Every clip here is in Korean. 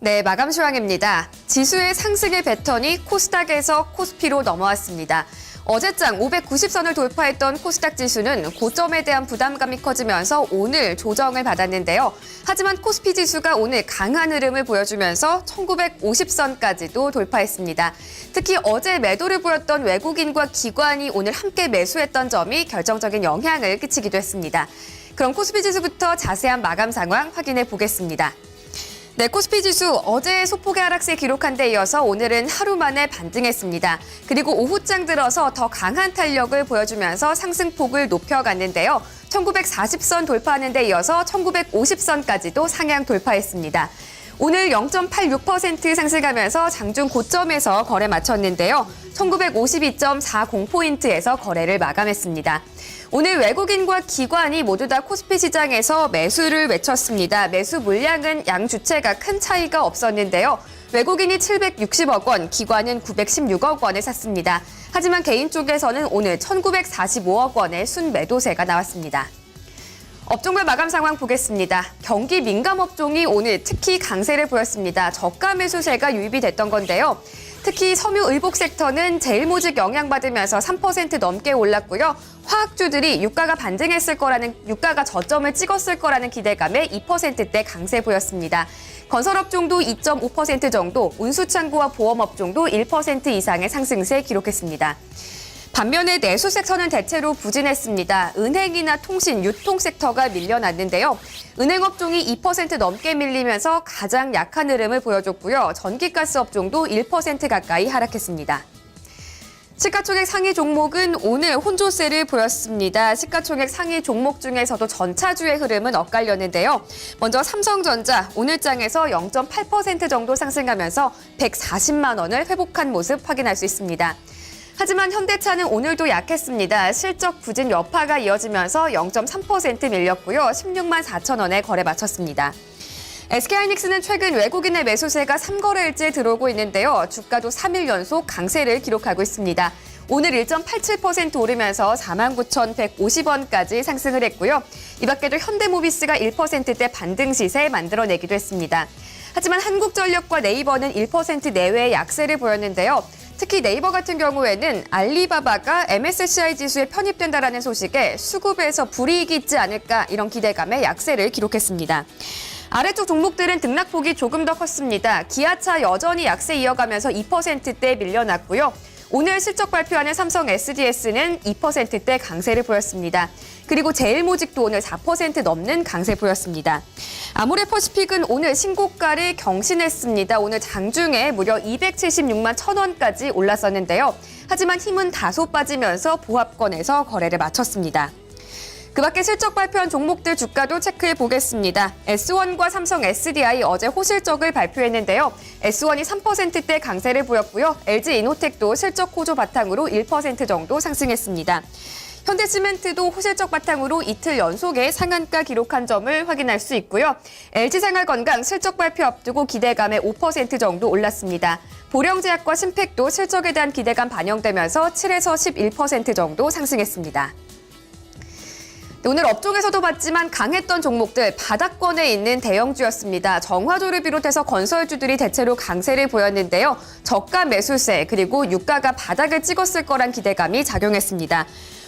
네, 마감 시황입니다. 지수의 상승의 패턴이 코스닥에서 코스피로 넘어왔습니다. 어제장 590선을 돌파했던 코스닥 지수는 고점에 대한 부담감이 커지면서 오늘 조정을 받았는데요. 하지만 코스피 지수가 오늘 강한 흐름을 보여주면서 1950선까지도 돌파했습니다. 특히 어제 매도를 보였던 외국인과 기관이 오늘 함께 매수했던 점이 결정적인 영향을 끼치기도 했습니다. 그럼 코스피 지수부터 자세한 마감 상황 확인해 보겠습니다. 네, 코스피 지수 어제 소폭의 하락세 기록한 데 이어서 오늘은 하루 만에 반등했습니다. 그리고 오후장 들어서 더 강한 탄력을 보여주면서 상승폭을 높여갔는데요. 1940선 돌파하는 데 이어서 1950선까지도 상향 돌파했습니다. 오늘 0.86% 상승하면서 장중 고점에서 거래 마쳤는데요. 1952.40포인트에서 거래를 마감했습니다. 오늘 외국인과 기관이 모두 다 코스피 시장에서 매수를 외쳤습니다. 매수 물량은 양 주체가 큰 차이가 없었는데요. 외국인이 760억 원, 기관은 916억 원을 샀습니다. 하지만 개인 쪽에서는 오늘 1945억 원의 순매도세가 나왔습니다. 업종별 마감 상황 보겠습니다. 경기 민감 업종이 오늘 특히 강세를 보였습니다. 저가 매수세가 유입이 됐던 건데요. 특히 섬유 의복 섹터는 제일모직 영향받으면서 3% 넘게 올랐고요. 화학주들이 유가가 저점을 찍었을 거라는 기대감에 2%대 강세 보였습니다. 건설업종도 2.5% 정도, 운수창고와 보험업종도 1% 이상의 상승세 기록했습니다. 반면에 내수 섹터는 대체로 부진했습니다. 은행이나 통신, 유통 섹터가 밀려났는데요. 은행 업종이 2% 넘게 밀리면서 가장 약한 흐름을 보여줬고요. 전기가스 업종도 1% 가까이 하락했습니다. 시가총액 상위 종목은 오늘 혼조세를 보였습니다. 시가총액 상위 종목 중에서도 전차주의 흐름은 엇갈렸는데요. 먼저 삼성전자 오늘장에서 0.8% 정도 상승하면서 140만 원을 회복한 모습 확인할 수 있습니다. 하지만 현대차는 오늘도 약했습니다. 실적 부진 여파가 이어지면서 0.3% 밀렸고요. 16만 4천 원에 거래 마쳤습니다. SK하이닉스는 최근 외국인의 매수세가 3거래일째 들어오고 있는데요. 주가도 3일 연속 강세를 기록하고 있습니다. 오늘 1.87% 오르면서 49,150원까지 상승을 했고요. 이 밖에도 현대모비스가 1%대 반등 시세 만들어내기도 했습니다. 하지만 한국전력과 네이버는 1% 내외의 약세를 보였는데요. 특히 네이버 같은 경우에는 알리바바가 MSCI 지수에 편입된다라는 소식에 수급에서 불이익이 있지 않을까 이런 기대감에 약세를 기록했습니다. 아래쪽 종목들은 등락폭이 조금 더 컸습니다. 기아차 여전히 약세 이어가면서 2%대 밀려났고요. 오늘 실적 발표하는 삼성 SDS는 2%대 강세를 보였습니다. 그리고 제일모직도 오늘 4% 넘는 강세 보였습니다. 아모레퍼시픽은 오늘 신고가를 경신했습니다. 오늘 장중에 무려 276만 1,000원까지 올랐었는데요. 하지만 힘은 다소 빠지면서 보합권에서 거래를 마쳤습니다. 그 밖에 실적 발표한 종목들 주가도 체크해 보겠습니다. S1과 삼성 SDI 어제 호실적을 발표했는데요. S1이 3%대 강세를 보였고요. LG이노텍도 실적 호조 바탕으로 1% 정도 상승했습니다. 현대시멘트도 호실적 바탕으로 이틀 연속의 상한가 기록한 점을 확인할 수 있고요. LG생활건강 실적 발표 앞두고 기대감에 5% 정도 올랐습니다. 보령제약과 신팩도 실적에 대한 기대감 반영되면서 7에서 11% 정도 상승했습니다. 오늘 업종에서도 봤지만 강했던 종목들 바닥권에 있는 대형주였습니다. 정화조를 비롯해서 건설주들이 대체로 강세를 보였는데요. 저가 매수세 그리고 유가가 바닥을 찍었을 거란 기대감이 작용했습니다.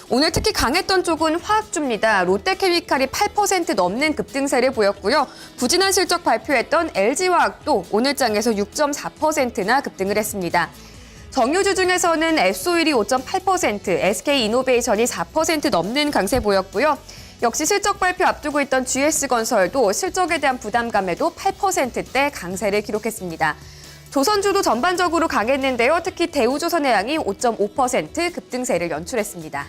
오늘 특히 강했던 쪽은 화학주입니다. 롯데케미칼이 8% 넘는 급등세를 보였고요. 부진한 실적 발표했던 LG화학도 오늘장에서 6.4%나 급등을 했습니다. 정유주 중에서는 S-오일이 5.8%, SK이노베이션이 4% 넘는 강세 보였고요. 역시 실적 발표 앞두고 있던 GS건설도 실적에 대한 부담감에도 8%대 강세를 기록했습니다. 조선주도 전반적으로 강했는데요. 특히 대우조선해양이 5.5% 급등세를 연출했습니다.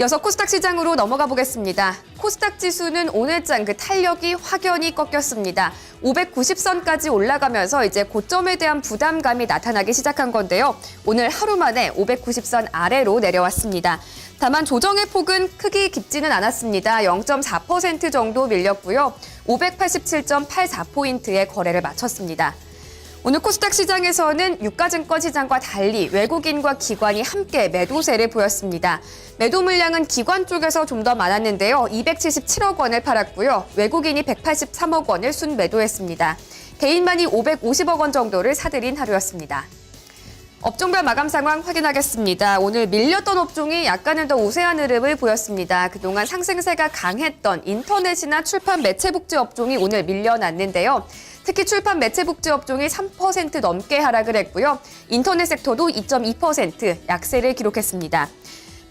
이어서 코스닥 시장으로 넘어가 보겠습니다. 코스닥 지수는 오늘장 탄력이 확연히 꺾였습니다. 590선까지 올라가면서 이제 고점에 대한 부담감이 나타나기 시작한 건데요. 오늘 하루 만에 590선 아래로 내려왔습니다. 다만 조정의 폭은 크게 깊지는 않았습니다. 0.4% 정도 밀렸고요. 587.84포인트의 거래를 마쳤습니다. 오늘 코스닥 시장에서는 유가증권 시장과 달리 외국인과 기관이 함께 매도세를 보였습니다. 매도 물량은 기관 쪽에서 좀 더 많았는데요. 277억 원을 팔았고요. 외국인이 183억 원을 순매도했습니다. 개인만이 550억 원 정도를 사들인 하루였습니다. 업종별 마감 상황 확인하겠습니다. 오늘 밀렸던 업종이 약간은 더 우세한 흐름을 보였습니다. 그동안 상승세가 강했던 인터넷이나 출판 매체 복지 업종이 오늘 밀려났는데요. 특히 출판 매체 복지 업종이 3% 넘게 하락을 했고요. 인터넷 섹터도 2.2% 약세를 기록했습니다.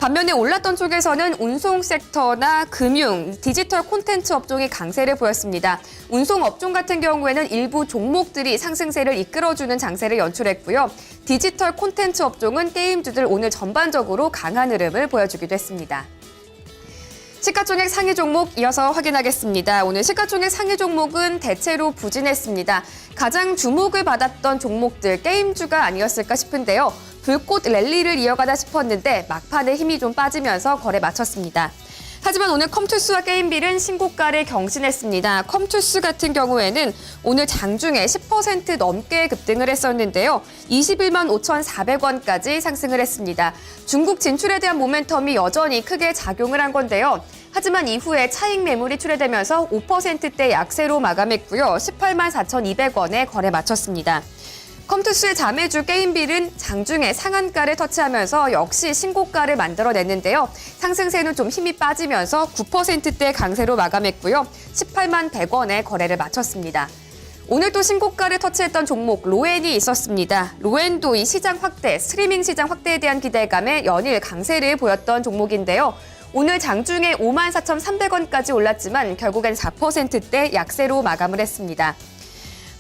반면에 올랐던 쪽에서는 운송 섹터나 금융, 디지털 콘텐츠 업종이 강세를 보였습니다. 운송 업종 같은 경우에는 일부 종목들이 상승세를 이끌어주는 장세를 연출했고요. 디지털 콘텐츠 업종은 게임주들 오늘 전반적으로 강한 흐름을 보여주기도 했습니다. 시가총액 상위 종목 이어서 확인하겠습니다. 오늘 시가총액 상위 종목은 대체로 부진했습니다. 가장 주목을 받았던 종목들 게임주가 아니었을까 싶은데요. 불꽃 랠리를 이어가다 싶었는데 막판에 힘이 좀 빠지면서 거래 마쳤습니다. 하지만 오늘 컴투스와 게임빌은 신고가를 경신했습니다. 컴투스 같은 경우에는 오늘 장중에 10% 넘게 급등을 했었는데요. 21만 5,400원까지 상승을 했습니다. 중국 진출에 대한 모멘텀이 여전히 크게 작용을 한 건데요. 하지만 이후에 차익 매물이 출회되면서 5%대 약세로 마감했고요. 18만 4,200원에 거래 마쳤습니다. 컴투스의 자매주 게임빌은 장중에 상한가를 터치하면서 역시 신고가를 만들어냈는데요. 상승세는 좀 힘이 빠지면서 9%대 강세로 마감했고요. 18만 100원에 거래를 마쳤습니다. 오늘 또 신고가를 터치했던 종목 로엔이 있었습니다. 로엔도 이 시장 확대, 스트리밍 시장 확대에 대한 기대감에 연일 강세를 보였던 종목인데요. 오늘 장중에 54,300원까지 올랐지만 결국엔 4%대 약세로 마감을 했습니다.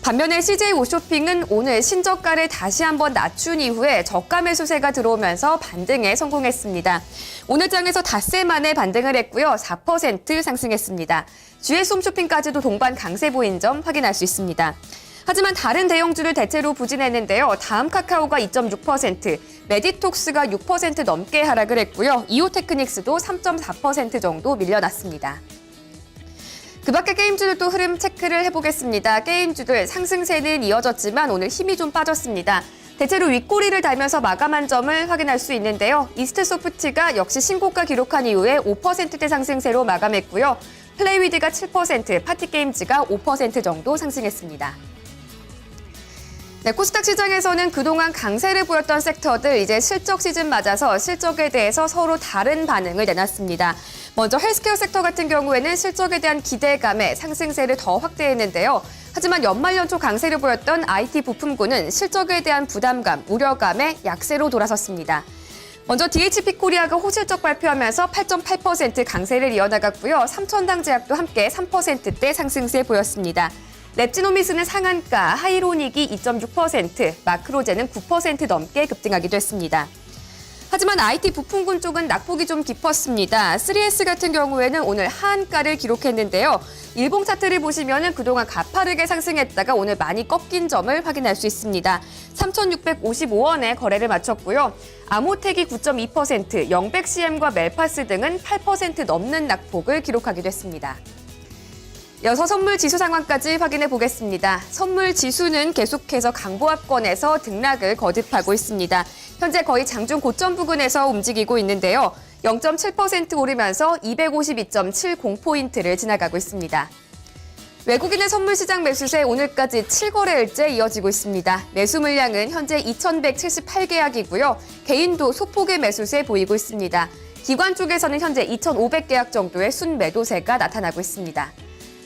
반면에 CJ 오쇼핑은 오늘 신저가를 다시 한번 낮춘 이후에 저가 매수세가 들어오면서 반등에 성공했습니다. 오늘 장에서 닷새 만에 반등을 했고요. 4% 상승했습니다. GS 홈쇼핑까지도 동반 강세 보인 점 확인할 수 있습니다. 하지만 다른 대형주를 대체로 부진했는데요. 다음카카오가 2.6%, 메디톡스가 6% 넘게 하락을 했고요. 이오테크닉스도 3.4% 정도 밀려났습니다. 그 밖에 게임주들도 흐름 체크를 해보겠습니다. 게임주들 상승세는 이어졌지만 오늘 힘이 좀 빠졌습니다. 대체로 윗꼬리를 달면서 마감한 점을 확인할 수 있는데요. 이스트소프트가 역시 신고가 기록한 이후에 5%대 상승세로 마감했고요. 플레이위드가 7%, 파티게임즈가 5% 정도 상승했습니다. 네, 코스닥 시장에서는 그동안 강세를 보였던 섹터들 이제 실적 시즌 맞아서 실적에 대해서 서로 다른 반응을 내놨습니다. 먼저 헬스케어 섹터 같은 경우에는 실적에 대한 기대감에 상승세를 더 확대했는데요. 하지만 연말 연초 강세를 보였던 IT 부품군은 실적에 대한 부담감, 우려감에 약세로 돌아섰습니다. 먼저 DHP 코리아가 호실적 발표하면서 8.8% 강세를 이어나갔고요. 삼천당제약도 함께 3%대 상승세 보였습니다. 랩지노미스는 상한가, 하이로닉이 2.6%, 마크로제는 9% 넘게 급등하기도 했습니다. 하지만 IT 부품군 쪽은 낙폭이 좀 깊었습니다. 3S 같은 경우에는 오늘 하한가를 기록했는데요. 일봉 차트를 보시면 그동안 가파르게 상승했다가 오늘 많이 꺾인 점을 확인할 수 있습니다. 3,655원에 거래를 마쳤고요. 아모텍이 9.2%, 영백CM과 멜파스 등은 8% 넘는 낙폭을 기록하기도 했습니다. 이어서 선물 지수 상황까지 확인해 보겠습니다. 선물 지수는 계속해서 강보합권에서 등락을 거듭하고 있습니다. 현재 거의 장중 고점 부근에서 움직이고 있는데요. 0.7% 오르면서 252.70포인트를 지나가고 있습니다. 외국인의 선물 시장 매수세 오늘까지 7거래일째 이어지고 있습니다. 매수 물량은 현재 2,178계약이고요. 개인도 소폭의 매수세 보이고 있습니다. 기관 쪽에서는 현재 2,500계약 정도의 순매도세가 나타나고 있습니다.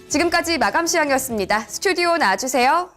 지금까지 마감 시황이었습니다. 스튜디오 나와주세요.